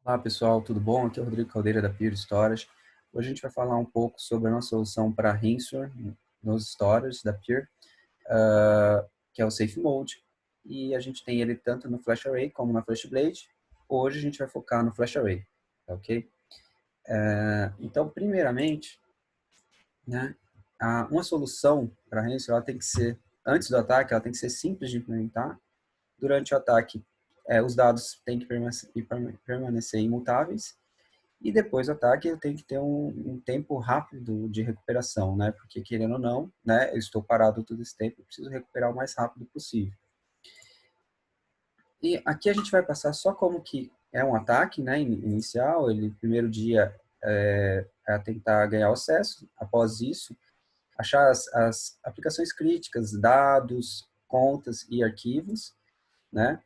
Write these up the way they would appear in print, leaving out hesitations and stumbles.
Olá pessoal, tudo bom? Aqui é o Rodrigo Caldeira da Pure Storage. Hoje a gente vai falar um pouco sobre a nossa solução para Ransom nos storage da Pure, que é o Safe Mode. E a gente tem ele tanto no Flash Array como na FlashBlade. Hoje a gente vai focar no Flash Array, tá ok? Então, primeiramente, né, uma solução para Ransom, ela tem que ser, antes do ataque, ela tem que ser simples de implementar. Durante o ataque, os dados têm que permanecer imutáveis. E depois do ataque eu tenho que ter um tempo rápido de recuperação, né? Porque querendo ou não, né? Eu estou parado todo esse tempo, eu preciso recuperar o mais rápido possível. E aqui a gente vai passar só como que é um ataque, né? Inicial, ele primeiro dia é tentar ganhar o acesso. Após isso, achar as aplicações críticas, dados, contas e arquivos, né?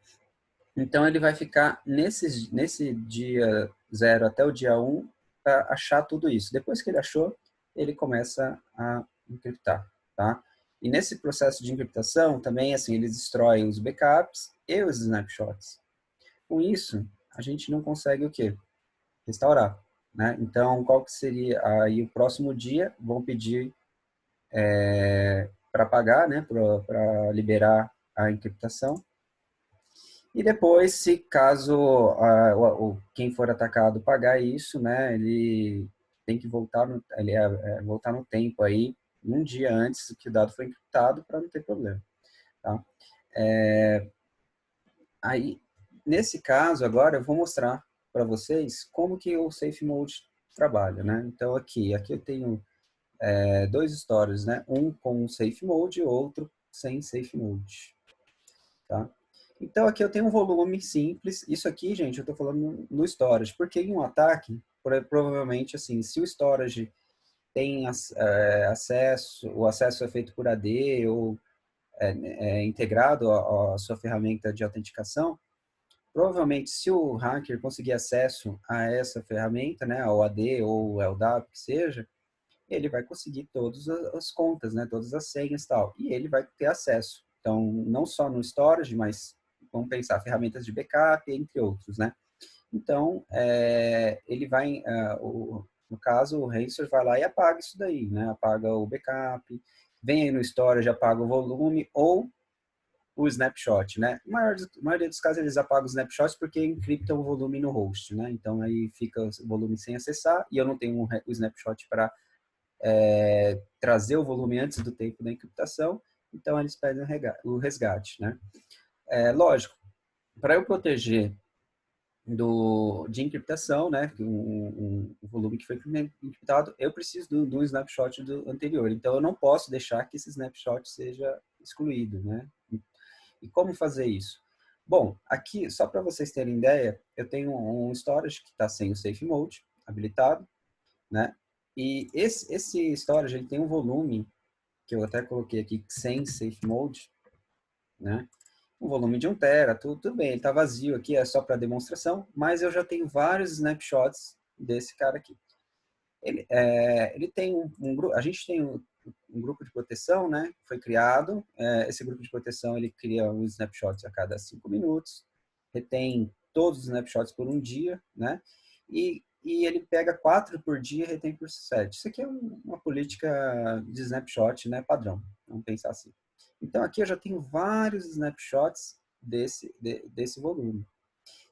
Então, ele vai ficar nesse dia 0 até o dia 1 para achar tudo isso. Depois que ele achou, ele começa a encriptar, tá? E nesse processo de encriptação, também, assim, ele destrói os backups e os snapshots. Com isso, a gente não consegue o quê? Restaurar, né? Então, qual que seria aí o próximo dia? Vão pedir para pagar, né? Para liberar a encriptação. E depois, se caso quem for atacado pagar isso, né, ele tem que voltar voltar no tempo aí, um dia antes que o dado foi encriptado, para não ter problema, tá? Aí, nesse caso, agora eu vou mostrar para vocês como que o Safe Mode trabalha, né? Então, aqui eu tenho dois stories, né? Um com Safe Mode e outro sem Safe Mode, tá? Então, aqui eu tenho um volume simples. Isso aqui, gente, eu estou falando no storage, porque em um ataque, provavelmente, assim, se o storage tem acesso, o acesso é feito por AD ou é integrado à sua ferramenta de autenticação, provavelmente, se o hacker conseguir acesso a essa ferramenta, né, ao AD ou o LDAP, que seja, ele vai conseguir todas as contas, né, todas as senhas e tal, e ele vai ter acesso. Então, não só no storage, mas vamos pensar ferramentas de backup, entre outros, né? Então, ele vai, no caso, o Racer vai lá e apaga isso daí, né? Apaga o backup, vem aí no storage, apaga o volume ou o snapshot, né? Na maioria dos casos eles apagam os snapshots porque encriptam o volume no host, né? Então aí fica o volume sem acessar e eu não tenho o snapshot para trazer o volume antes do tempo da encriptação, então eles pedem o resgate, né? Lógico, para eu proteger de encriptação, né, um volume que foi encriptado, eu preciso de um snapshot do anterior, então eu não posso deixar que esse snapshot seja excluído, né? E como fazer isso? Bom, aqui, só para vocês terem ideia, eu tenho um storage que está sem o Safe Mode habilitado, né? E esse storage ele tem um volume, que eu até coloquei aqui, sem Safe Mode, né? Um volume de 1 tera, tudo bem, ele está vazio aqui, é só para demonstração, mas eu já tenho vários snapshots desse cara aqui. Ele tem a gente tem um grupo de proteção, né? Foi criado, esse grupo de proteção ele cria os snapshots a cada 5 minutos, retém todos os snapshots por um dia, né? E ele pega 4 por dia e retém por 7. Isso aqui é uma política de snapshot, né? Padrão, vamos pensar assim. Então aqui eu já tenho vários snapshots desse volume.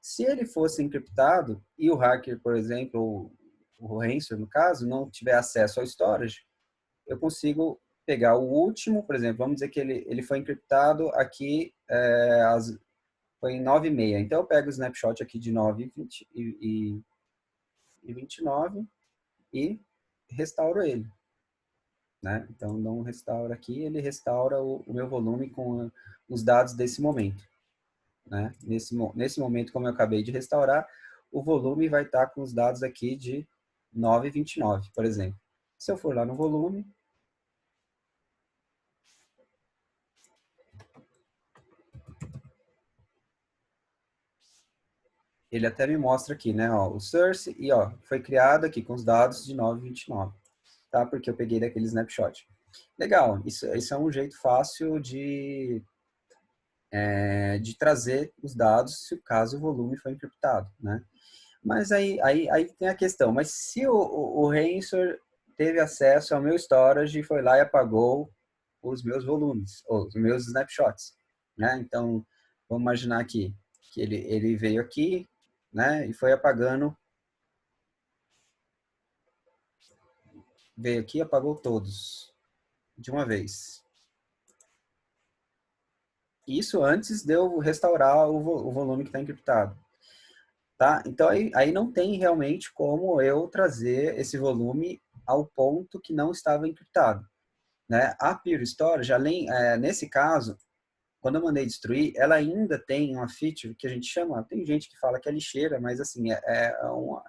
Se ele fosse encriptado e o hacker, por exemplo, o ransom, no caso, não tiver acesso ao storage, eu consigo pegar o último, por exemplo, vamos dizer que ele foi encriptado aqui, foi em 9h30. Então, eu pego o snapshot aqui de 9h20 e 29 e restauro ele, né? Então, dou um restauro aqui, ele restaura o meu volume com os dados desse momento, né? Nesse momento, como eu acabei de restaurar, o volume vai estar com os dados aqui de 9h29, por exemplo. Se eu for lá no volume, ele até me mostra aqui, né, ó, o source, e ó, foi criado aqui com os dados de 9h29, tá? Porque eu peguei daquele snapshot. Legal, isso é um jeito fácil de trazer os dados se o caso o volume foi encriptado, né? Mas aí tem a questão. Mas se o Rensor teve acesso ao meu storage e foi lá e apagou os meus volumes, ou os meus snapshots, né? Então, vamos imaginar aqui que ele veio aqui, né? E foi apagando, veio aqui e apagou todos de uma vez. Isso antes de eu restaurar o volume que está encriptado. Tá? Então, aí não tem realmente como eu trazer esse volume ao ponto que não estava encriptado. Né? A Pure Storage, nesse caso, quando eu mandei destruir, ela ainda tem uma feature que a gente chama, tem gente que fala que é lixeira, mas assim,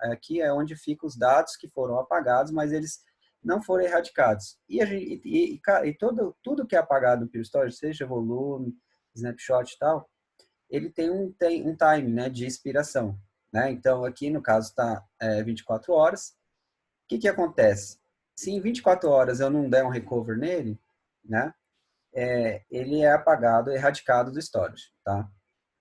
aqui é onde ficam os dados que foram apagados, mas eles não foram erradicados. E tudo que é apagado no Pure Storage, seja volume, snapshot e tal, ele tem um time, né, de expiração. Né? Então, aqui no caso está 24 horas. O que acontece? Se em 24 horas eu não der um recover nele, né, ele é apagado, erradicado do storage, tá?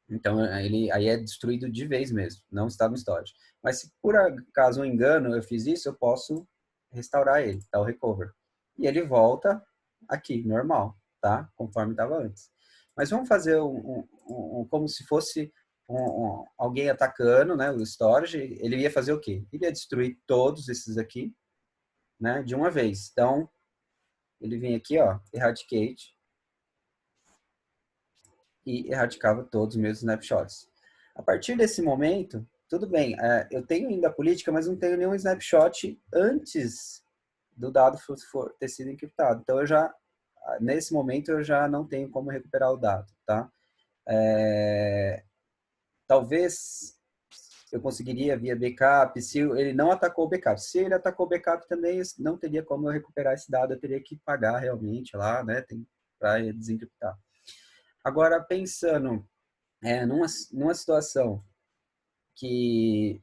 Então, ele aí é destruído de vez mesmo, não está no storage. Mas se por acaso um engano eu fiz isso, eu posso restaurar ele, tá? O recover. E ele volta aqui, normal, tá? Conforme estava antes. Mas vamos fazer como se fosse alguém atacando, né? O storage, ele ia fazer o quê? Ele ia destruir todos esses aqui, né? De uma vez. Então, ele vem aqui, ó, eradicate, e erradicava todos os meus snapshots. A partir desse momento, tudo bem, eu tenho ainda a política, mas não tenho nenhum snapshot antes do dado ter sido encriptado. Então, nesse momento, eu já não tenho como recuperar o dado, tá? Talvez eu conseguiria via backup, se ele não atacou o backup. Se ele atacou o backup também, não teria como eu recuperar esse dado, eu teria que pagar realmente lá, né, para desencriptar. Agora, pensando numa situação que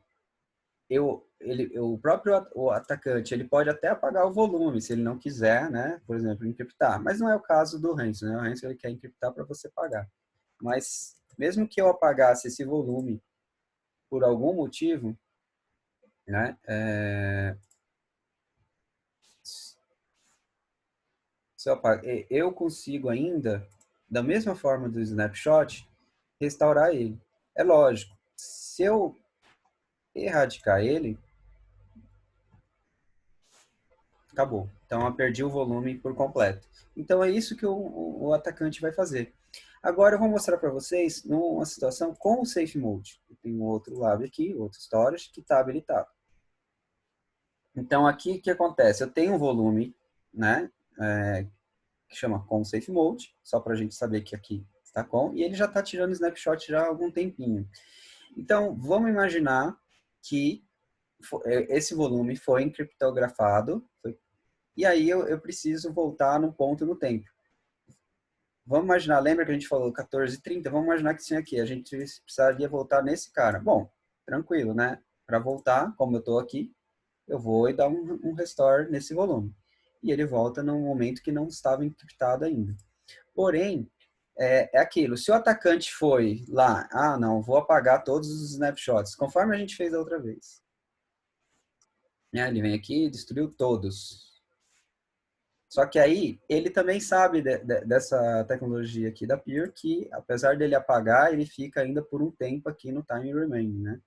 o próprio o atacante ele pode até apagar o volume se ele não quiser, né? Por exemplo, encriptar. Mas não é o caso do Ransom, né? O Ransom ele quer encriptar para você pagar. Mas mesmo que eu apagasse esse volume por algum motivo, né? Se eu consigo ainda, da mesma forma do snapshot, restaurar ele. É lógico, se eu erradicar ele, acabou. Então, eu perdi o volume por completo. Então, é isso que o atacante vai fazer. Agora, eu vou mostrar para vocês numa situação com o Safe Mode. Eu tenho outro lab aqui, outro storage, que está habilitado. Então, aqui, o que acontece? Eu tenho um volume, né, que chama com Safe Mode, só para a gente saber que aqui está com, e ele já está tirando snapshot já há algum tempinho. Então, vamos imaginar que esse volume foi encriptografado, e aí eu preciso voltar num ponto no tempo. Vamos imaginar, lembra que a gente falou 14h30? Vamos imaginar que tinha aqui, a gente precisaria voltar nesse cara. Bom, tranquilo, né? Para voltar, como eu estou aqui, eu vou e dar um restore nesse volume. E ele volta num momento que não estava encriptado ainda. Porém, é aquilo, se o atacante foi lá, não, vou apagar todos os snapshots, conforme a gente fez da outra vez. Ele vem aqui e destruiu todos. Só que aí, ele também sabe dessa tecnologia aqui da Pure, que apesar dele apagar, ele fica ainda por um tempo aqui no time remaining, né?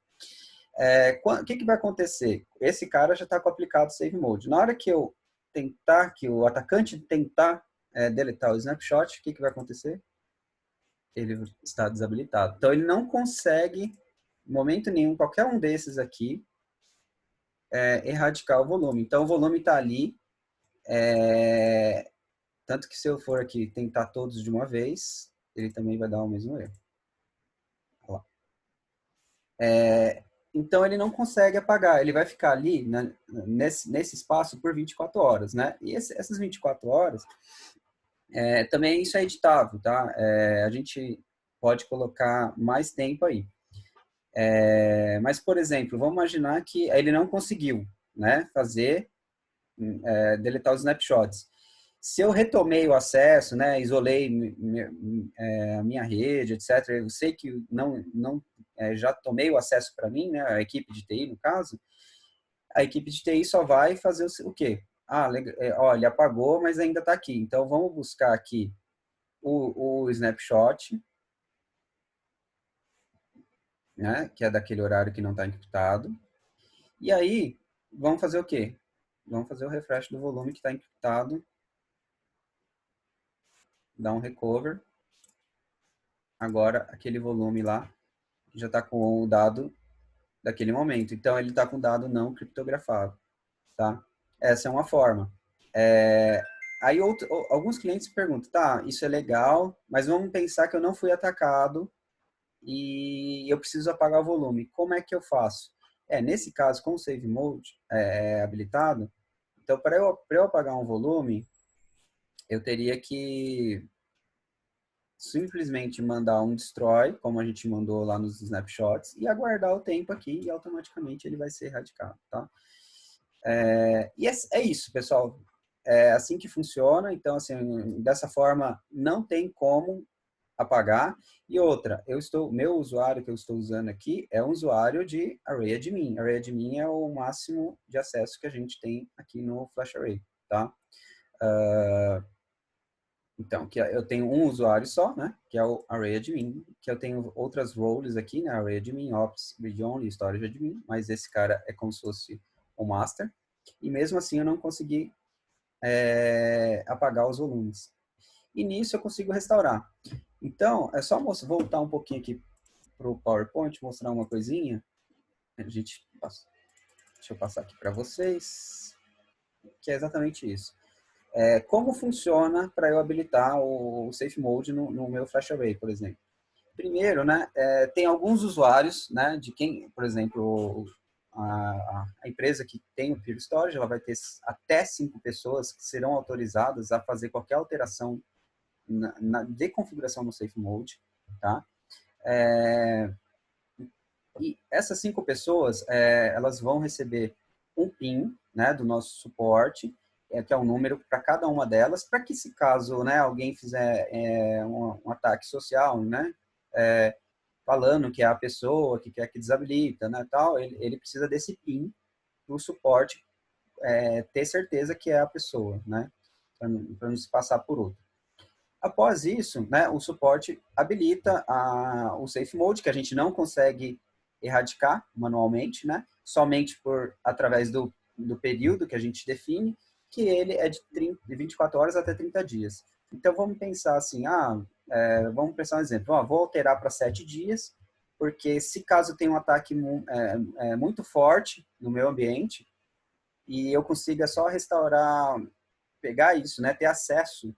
O que vai acontecer? Esse cara já está com o aplicado Save Mode. Na hora que eu tentar, que o atacante tentar deletar o snapshot, o que vai acontecer? Ele está desabilitado. Então, ele não consegue, em momento nenhum, qualquer um desses aqui, erradicar o volume. Então, o volume está ali, tanto que se eu for aqui tentar todos de uma vez, ele também vai dar o mesmo erro. Então, ele não consegue apagar. Ele vai ficar ali, né, nesse espaço por 24 horas. Né? E essas 24 horas, também isso é editável. Tá? A gente pode colocar mais tempo aí. Mas, por exemplo, vamos imaginar que ele não conseguiu, né, deletar os snapshots. Se eu retomei o acesso, né, isolei a minha rede, etc., eu sei que não já tomei o acesso para mim, né, a equipe de TI, no caso, a equipe de TI só vai fazer o quê? Ah, ó, ele apagou, mas ainda está aqui. Então, vamos buscar aqui o snapshot, né, que é daquele horário que não está encriptado. E aí, vamos fazer o quê? Vamos fazer o refresh do volume que está encriptado. Dar um recover. Agora, aquele volume lá já está com o dado daquele momento. Então, ele está com o dado não criptografado. Tá? Essa é uma forma. Aí, alguns clientes perguntam, tá, isso é legal, mas vamos pensar que eu não fui atacado e eu preciso apagar o volume. Como é que eu faço? Nesse caso, com o Save Mode habilitado, então, para eu apagar um volume, eu teria que simplesmente mandar um destroy, como a gente mandou lá nos snapshots, e aguardar o tempo aqui e automaticamente ele vai ser erradicado, tá? E é isso, pessoal. É assim que funciona. Então, assim, dessa forma, não tem como apagar. E outra, meu usuário que eu estou usando aqui é um usuário de ArrayAdmin. ArrayAdmin é o máximo de acesso que a gente tem aqui no FlashArray, tá? Então, eu tenho um usuário só, né? Que é o ArrayAdmin, que eu tenho outras roles aqui, né? ArrayAdmin, Ops, Read Only, Storage Admin, mas esse cara é como se fosse o master. E mesmo assim eu não consegui apagar os volumes. E nisso eu consigo restaurar. Então, é só voltar um pouquinho aqui para o PowerPoint, mostrar uma coisinha. Deixa eu passar aqui para vocês, que é exatamente isso. Como funciona para eu habilitar o Safe Mode no meu FlashArray, por exemplo. Primeiro, né, tem alguns usuários, né, de quem, por exemplo, a empresa que tem o Pure Storage, ela vai ter até 5 pessoas que serão autorizadas a fazer qualquer alteração na deconfiguração no Safe Mode, tá? E essas 5 pessoas, elas vão receber um PIN, né, do nosso suporte, que é um número para cada uma delas, para que se caso, né, alguém fizer um ataque social, né, falando que é a pessoa que quer que desabilita, né, tal, ele precisa desse PIN para o suporte ter certeza que é a pessoa, né, para não se passar por outro. Após isso, né, o suporte habilita o Safe Mode, que a gente não consegue erradicar manualmente, né, somente através do período que a gente define, que ele é de 24 horas até 30 dias. Então, vamos pensar assim, vamos pensar um exemplo, vou alterar para 7 dias, porque se caso tenha um ataque muito forte no meu ambiente, e eu consiga só restaurar, pegar isso, né, ter acesso,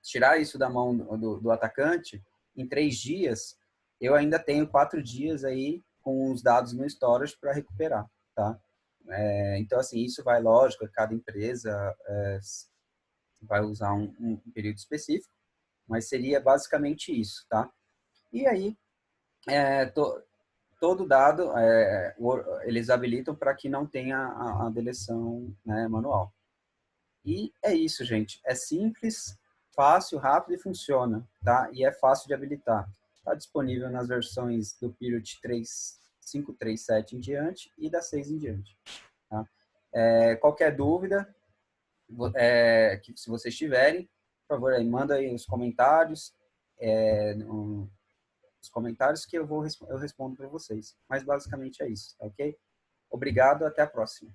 tirar isso da mão do atacante, em 3 dias, eu ainda tenho 4 dias aí com os dados no storage para recuperar, tá? Então, assim, isso vai, lógico, cada empresa vai usar um período específico, mas seria basicamente isso, tá? E aí, todo dado, eles habilitam para que não tenha a deleção, né, manual. E é isso, gente. É simples, fácil, rápido e funciona, tá? E é fácil de habilitar. Está disponível nas versões do Period 3, 5.3.7 em diante e da 6 em diante. Tá? Qualquer dúvida, que se vocês tiverem, por favor, manda aí nos comentários, nos comentários que eu respondo para vocês. Mas basicamente é isso, tá ok? Obrigado, até a próxima.